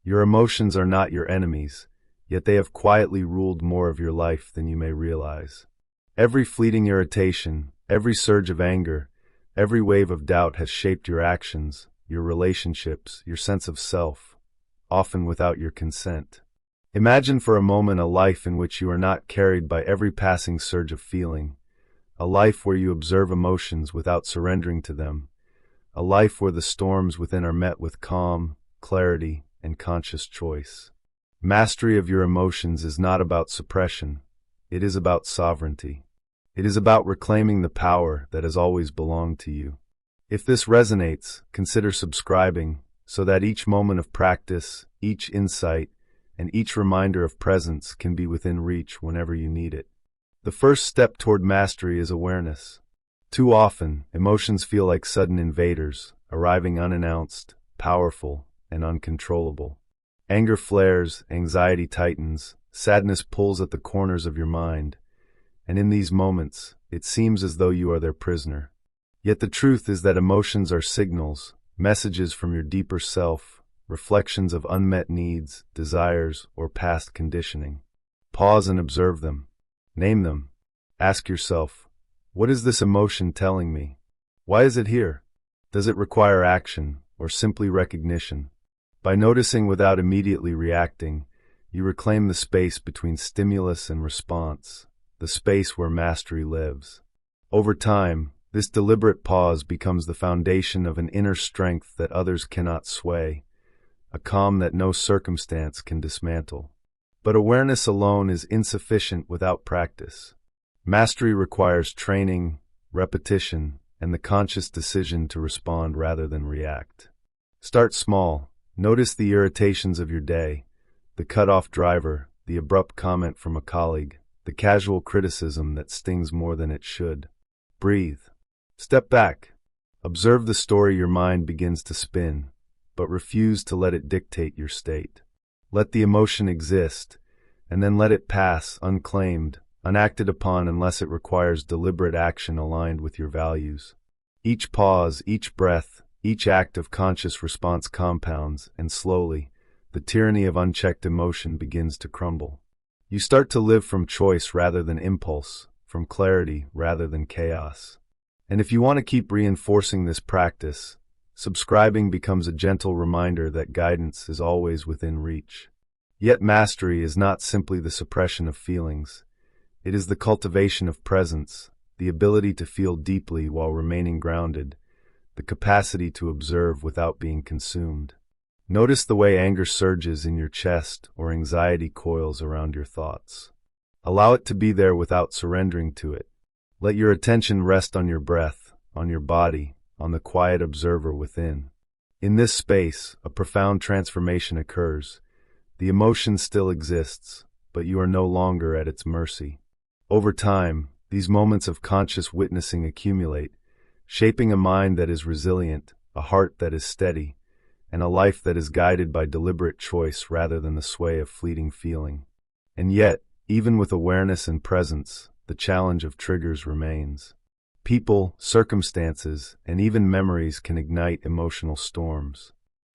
Your emotions are not your enemies, yet they have quietly ruled more of your life than you may realize. Every fleeting irritation, every surge of anger, every wave of doubt has shaped your actions, your relationships, your sense of self, often without your consent. Imagine for a moment a life in which you are not carried by every passing surge of feeling, a life where you observe emotions without surrendering to them, a life where the storms within are met with calm, clarity, and conscious choice. Mastery of your emotions is not about suppression, it is about sovereignty. It is about reclaiming the power that has always belonged to you. If this resonates, consider subscribing so that each moment of practice, each insight, and each reminder of presence can be within reach whenever you need it. The first step toward mastery is awareness. Too often, emotions feel like sudden invaders, arriving unannounced, powerful, and uncontrollable. Anger flares, anxiety tightens, sadness pulls at the corners of your mind, and in these moments, it seems as though you are their prisoner. Yet the truth is that emotions are signals, messages from your deeper self, reflections of unmet needs, desires, or past conditioning. Pause and observe them. Name them. Ask yourself, what is this emotion telling me? Why is it here? Does it require action, or simply recognition? By noticing without immediately reacting, you reclaim the space between stimulus and response, the space where mastery lives. Over time, this deliberate pause becomes the foundation of an inner strength that others cannot sway, a calm that no circumstance can dismantle. But awareness alone is insufficient without practice. Mastery requires training, repetition, and the conscious decision to respond rather than react. Start small. Notice the irritations of your day, the cut-off driver, the abrupt comment from a colleague, the casual criticism that stings more than it should. Breathe. Step back. Observe the story your mind begins to spin, but refuse to let it dictate your state. Let the emotion exist, and then let it pass unclaimed, unacted upon unless it requires deliberate action aligned with your values. Each pause, each breath, each act of conscious response compounds, and slowly, the tyranny of unchecked emotion begins to crumble. You start to live from choice rather than impulse, from clarity rather than chaos. And if you want to keep reinforcing this practice, subscribing becomes a gentle reminder that guidance is always within reach. Yet mastery is not simply the suppression of feelings. It is the cultivation of presence, the ability to feel deeply while remaining grounded, the capacity to observe without being consumed. Notice the way anger surges in your chest or anxiety coils around your thoughts. Allow it to be there without surrendering to it. Let your attention rest on your breath, on your body, on the quiet observer within. In this space, a profound transformation occurs. The emotion still exists, but you are no longer at its mercy. Over time, these moments of conscious witnessing accumulate, shaping a mind that is resilient, a heart that is steady, and a life that is guided by deliberate choice rather than the sway of fleeting feeling. And yet, even with awareness and presence, the challenge of triggers remains. People, circumstances, and even memories can ignite emotional storms.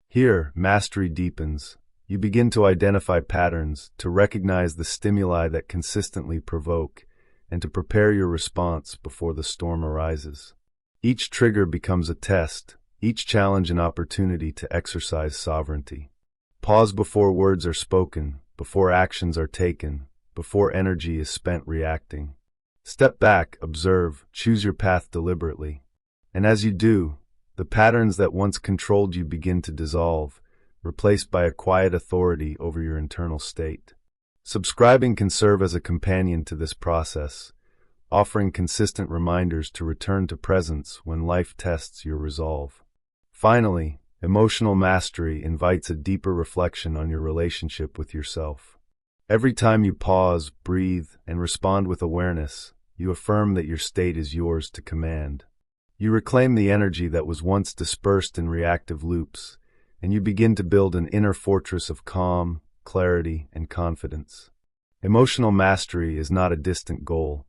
Here, mastery deepens. You begin to identify patterns, to recognize the stimuli that consistently provoke, and to prepare your response before the storm arises. Each trigger becomes a test, each challenge an opportunity to exercise sovereignty. Pause before words are spoken, before actions are taken, before energy is spent reacting. Step back, observe, choose your path deliberately. And as you do, the patterns that once controlled you begin to dissolve, replaced by a quiet authority over your internal state. Subscribing can serve as a companion to this process, offering consistent reminders to return to presence when life tests your resolve. Finally, emotional mastery invites a deeper reflection on your relationship with yourself. Every time you pause, breathe, and respond with awareness, you affirm that your state is yours to command. You reclaim the energy that was once dispersed in reactive loops, and you begin to build an inner fortress of calm, clarity, and confidence. Emotional mastery is not a distant goal.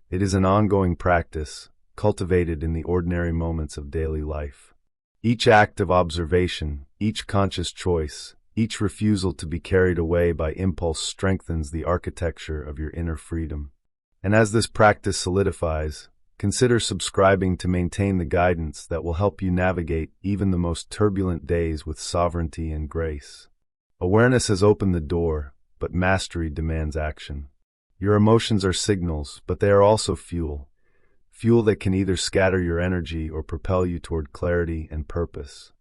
It is an ongoing practice, cultivated in the ordinary moments of daily life. Each act of observation, each conscious choice, Each refusal to be carried away by impulse strengthens the architecture of your inner freedom. And as this practice solidifies, consider subscribing to maintain the guidance that will help you navigate even the most turbulent days with sovereignty and grace. Awareness has opened the door, but mastery demands action. Your emotions are signals, but they are also fuel. Fuel that can either scatter your energy or propel you toward clarity and purpose.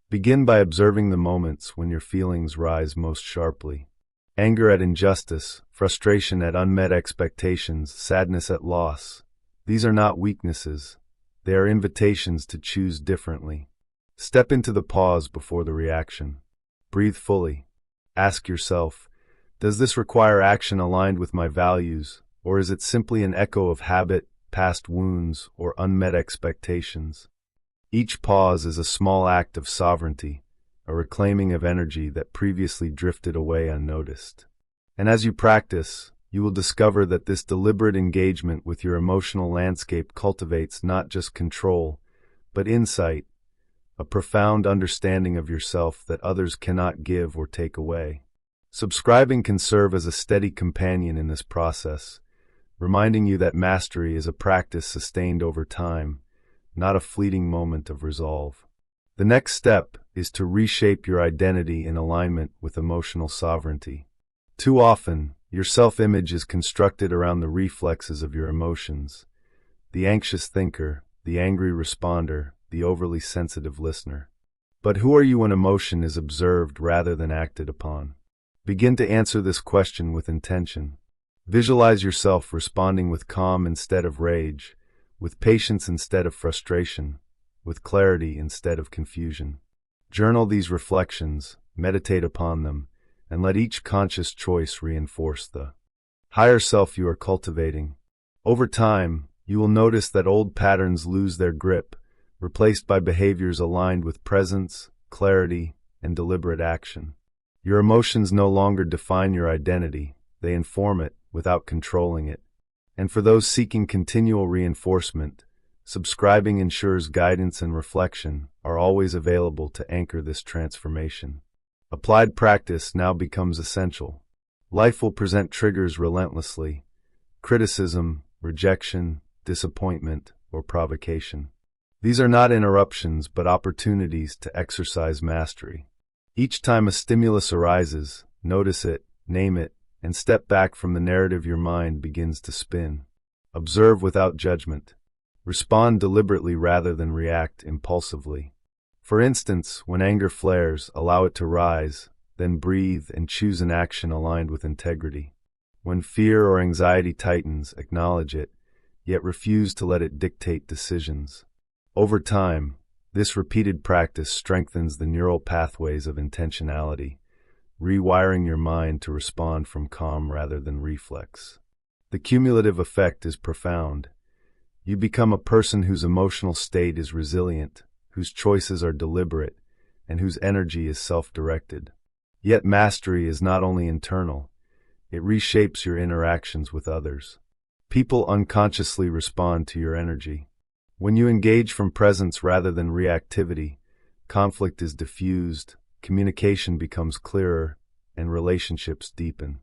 Begin by observing the moments when your feelings rise most sharply. Anger at injustice, frustration at unmet expectations, sadness at loss. These are not weaknesses. They are invitations to choose differently. Step into the pause before the reaction. Breathe fully. Ask yourself, does this require action aligned with my values, or is it simply an echo of habit, past wounds, or unmet expectations? Each pause is a small act of sovereignty, a reclaiming of energy that previously drifted away unnoticed. And as you practice, you will discover that this deliberate engagement with your emotional landscape cultivates not just control, but insight, a profound understanding of yourself that others cannot give or take away. Subscribing can serve as a steady companion in this process, reminding you that mastery is a practice sustained over time, not a fleeting moment of resolve. The next step is to reshape your identity in alignment with emotional sovereignty. Too often, your self-image is constructed around the reflexes of your emotions: the anxious thinker, the angry responder, the overly sensitive listener. But who are you when emotion is observed rather than acted upon? Begin to answer this question with intention. Visualize yourself responding with calm instead of rage, with patience instead of frustration, with clarity instead of confusion. Journal these reflections, meditate upon them, and let each conscious choice reinforce the higher self you are cultivating. Over time, you will notice that old patterns lose their grip, replaced by behaviors aligned with presence, clarity, and deliberate action. Your emotions no longer define your identity, they inform it without controlling it. And for those seeking continual reinforcement, subscribing ensures guidance and reflection are always available to anchor this transformation. Applied practice now becomes essential. Life will present triggers relentlessly: criticism, rejection, disappointment, or provocation. These are not interruptions but opportunities to exercise mastery. Each time a stimulus arises, notice it, name it, and step back from the narrative your mind begins to spin. Observe without judgment. Respond deliberately rather than react impulsively. For instance, when anger flares, allow it to rise, then breathe and choose an action aligned with integrity. When fear or anxiety tightens, acknowledge it, yet refuse to let it dictate decisions. Over time, this repeated practice strengthens the neural pathways of intentionality, rewiring your mind to respond from calm rather than reflex. The cumulative effect is profound. You become a person whose emotional state is resilient, whose choices are deliberate, and whose energy is self-directed. Yet mastery is not only internal, it reshapes your interactions with others. People unconsciously respond to your energy. When you engage from presence rather than reactivity, conflict is diffused, communication becomes clearer, and relationships deepen.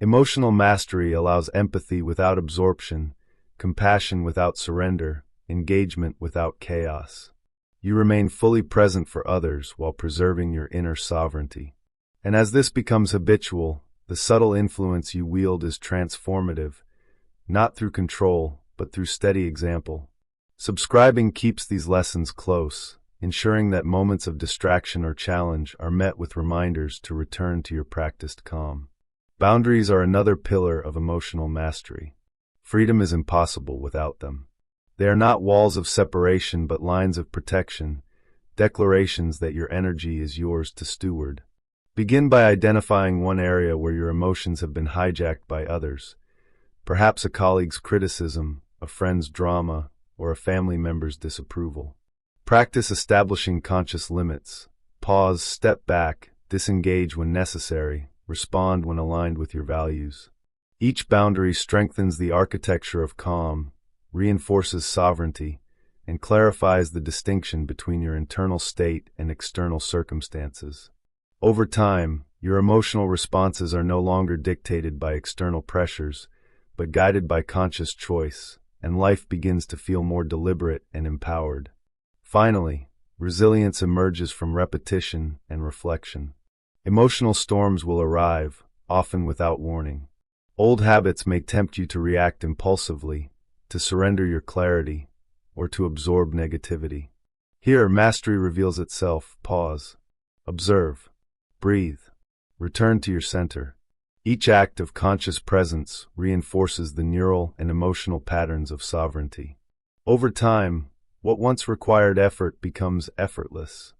Emotional mastery allows empathy without absorption, compassion without surrender, engagement without chaos. You remain fully present for others while preserving your inner sovereignty. And as this becomes habitual, the subtle influence you wield is transformative, not through control, but through steady example. Subscribing keeps these lessons close, ensuring that moments of distraction or challenge are met with reminders to return to your practiced calm. Boundaries are another pillar of emotional mastery. Freedom is impossible without them. They are not walls of separation but lines of protection, declarations that your energy is yours to steward. Begin by identifying one area where your emotions have been hijacked by others, perhaps a colleague's criticism, a friend's drama, or a family member's disapproval. Practice establishing conscious limits. Pause, step back, disengage when necessary, respond when aligned with your values. Each boundary strengthens the architecture of calm, reinforces sovereignty, and clarifies the distinction between your internal state and external circumstances. Over time, your emotional responses are no longer dictated by external pressures, but guided by conscious choice, and life begins to feel more deliberate and empowered. Finally, resilience emerges from repetition and reflection. Emotional storms will arrive, often without warning. Old habits may tempt you to react impulsively, to surrender your clarity, or to absorb negativity. Here, mastery reveals itself. Pause. Observe. Breathe. Return to your center. Each act of conscious presence reinforces the neural and emotional patterns of sovereignty. Over time, what once required effort becomes effortless.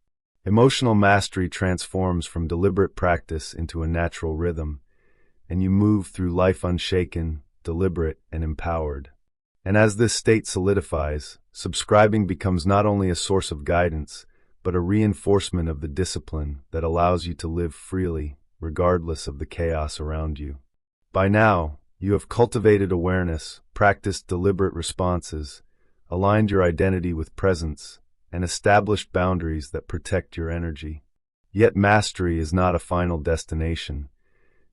Emotional mastery transforms from deliberate practice into a natural rhythm, and you move through life unshaken, deliberate, and empowered. And as this state solidifies, subscribing becomes not only a source of guidance, but a reinforcement of the discipline that allows you to live freely, regardless of the chaos around you. By now, you have cultivated awareness, practiced deliberate responses, aligned your identity with presence, and established boundaries that protect your energy. Yet mastery is not a final destination.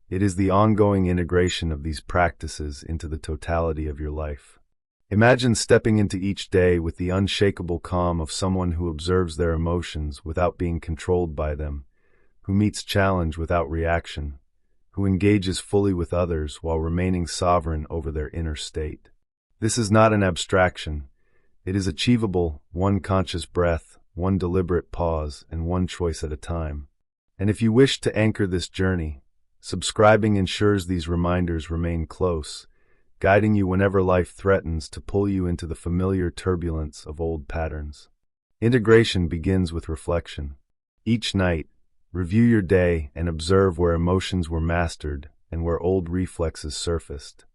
It is the ongoing integration of these practices into the totality of your life. Imagine stepping into each day with the unshakable calm of someone who observes their emotions without being controlled by them, who meets challenge without reaction, who engages fully with others while remaining sovereign over their inner state. This is not an abstraction. It is achievable, one conscious breath, one deliberate pause, and one choice at a time. And if you wish to anchor this journey, subscribing ensures these reminders remain close, guiding you whenever life threatens to pull you into the familiar turbulence of old patterns. Integration begins with reflection. Each night, review your day and observe where emotions were mastered and where old reflexes surfaced.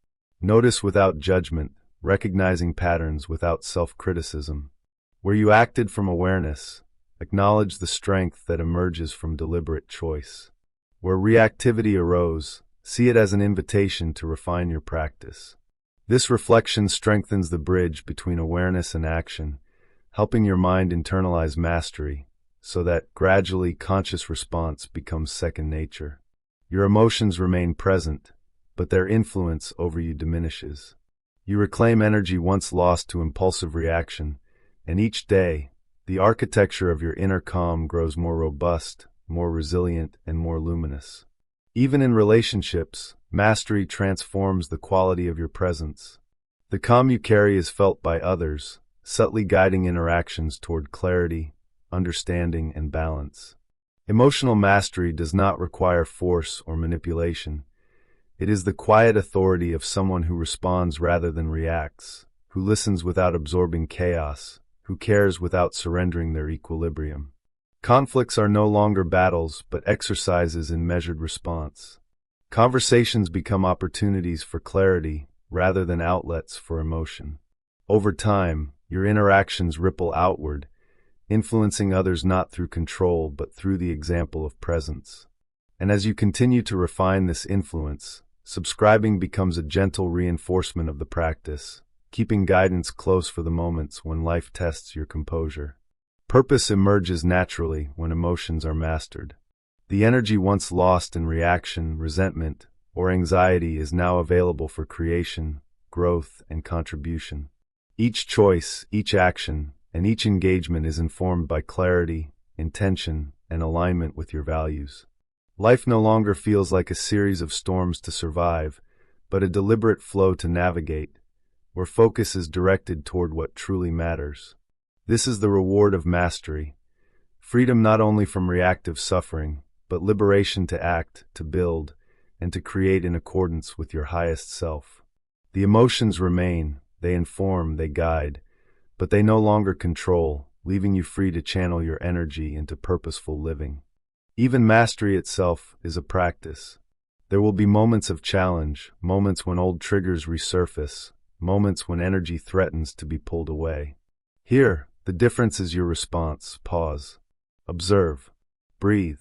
Notice without judgment, recognizing patterns without self-criticism. Where you acted from awareness, acknowledge the strength that emerges from deliberate choice. Where reactivity arose, see it as an invitation to refine your practice. This reflection strengthens the bridge between awareness and action, helping your mind internalize mastery, so that gradually conscious response becomes second nature. Your emotions remain present, but their influence over you diminishes. You reclaim energy once lost to impulsive reaction, and each day, the architecture of your inner calm grows more robust, more resilient, and more luminous. Even in relationships, mastery transforms the quality of your presence. The calm you carry is felt by others, subtly guiding interactions toward clarity, understanding, and balance. Emotional mastery does not require force or manipulation. It is the quiet authority of someone who responds rather than reacts, who listens without absorbing chaos, who cares without surrendering their equilibrium. Conflicts are no longer battles, but exercises in measured response. Conversations become opportunities for clarity rather than outlets for emotion. Over time, your interactions ripple outward, influencing others not through control but through the example of presence. And as you continue to refine this influence, subscribing becomes a gentle reinforcement of the practice, keeping guidance close for the moments when life tests your composure. Purpose emerges naturally when emotions are mastered. The energy once lost in reaction, resentment, or anxiety is now available for creation, growth, and contribution. Each choice, each action, and each engagement is informed by clarity, intention, and alignment with your values. Life no longer feels like a series of storms to survive, but a deliberate flow to navigate, where focus is directed toward what truly matters. This is the reward of mastery, freedom not only from reactive suffering, but liberation to act, to build, and to create in accordance with your highest self. The emotions remain, they inform, they guide, but they no longer control, leaving you free to channel your energy into purposeful living. Even mastery itself is a practice. There will be moments of challenge, moments when old triggers resurface, moments when energy threatens to be pulled away. Here, the difference is your response. Pause. Observe. Breathe.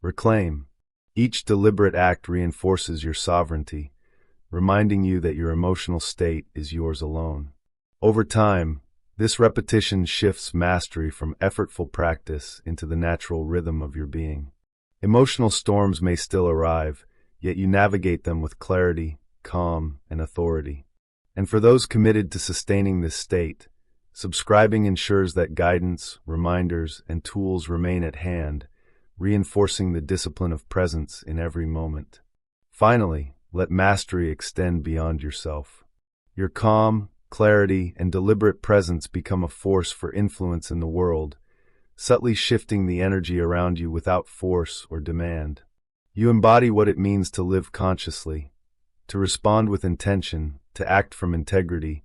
Reclaim. Each deliberate act reinforces your sovereignty, reminding you that your emotional state is yours alone. Over time, this repetition shifts mastery from effortful practice into the natural rhythm of your being. Emotional storms may still arrive, yet you navigate them with clarity, calm, and authority. And for those committed to sustaining this state, subscribing ensures that guidance, reminders, and tools remain at hand, reinforcing the discipline of presence in every moment. Finally, let mastery extend beyond yourself. Your calm, clarity, and deliberate presence become a force for influence in the world, subtly shifting the energy around you without force or demand. You embody what it means to live consciously, to respond with intention, to act from integrity,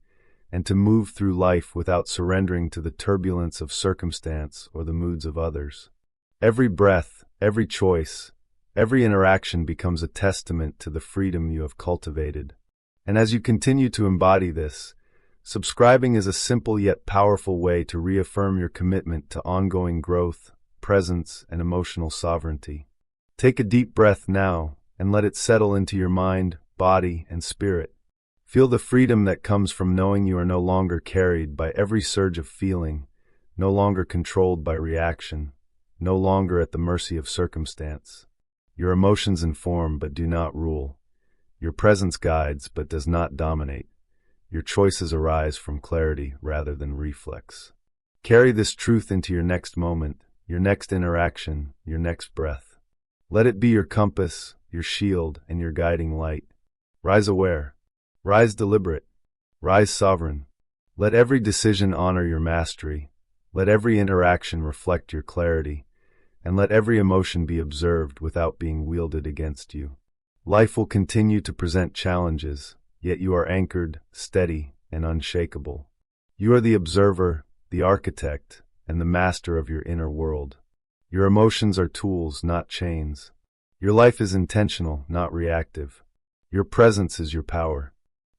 and to move through life without surrendering to the turbulence of circumstance or the moods of others. Every breath, every choice, every interaction becomes a testament to the freedom you have cultivated. And as you continue to embody this, subscribing is a simple yet powerful way to reaffirm your commitment to ongoing growth, presence, and emotional sovereignty. Take a deep breath now and let it settle into your mind, body, and spirit. Feel the freedom that comes from knowing you are no longer carried by every surge of feeling, no longer controlled by reaction, no longer at the mercy of circumstance. Your emotions inform but do not rule. Your presence guides but does not dominate. Your choices arise from clarity rather than reflex. Carry this truth into your next moment, your next interaction, your next breath. Let it be your compass, your shield, and your guiding light. Rise aware. Rise deliberate. Rise sovereign. Let every decision honor your mastery. Let every interaction reflect your clarity. And let every emotion be observed without being wielded against you. Life will continue to present challenges, yet you are anchored, steady, and unshakable. You are the observer, the architect, and the master of your inner world. Your emotions are tools, not chains. Your life is intentional, not reactive. Your presence is your power.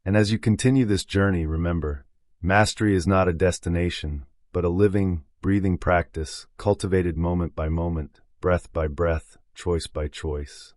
And as you continue this journey, remember, mastery is not a destination, but a living, breathing practice, cultivated moment by moment, breath by breath, choice by choice.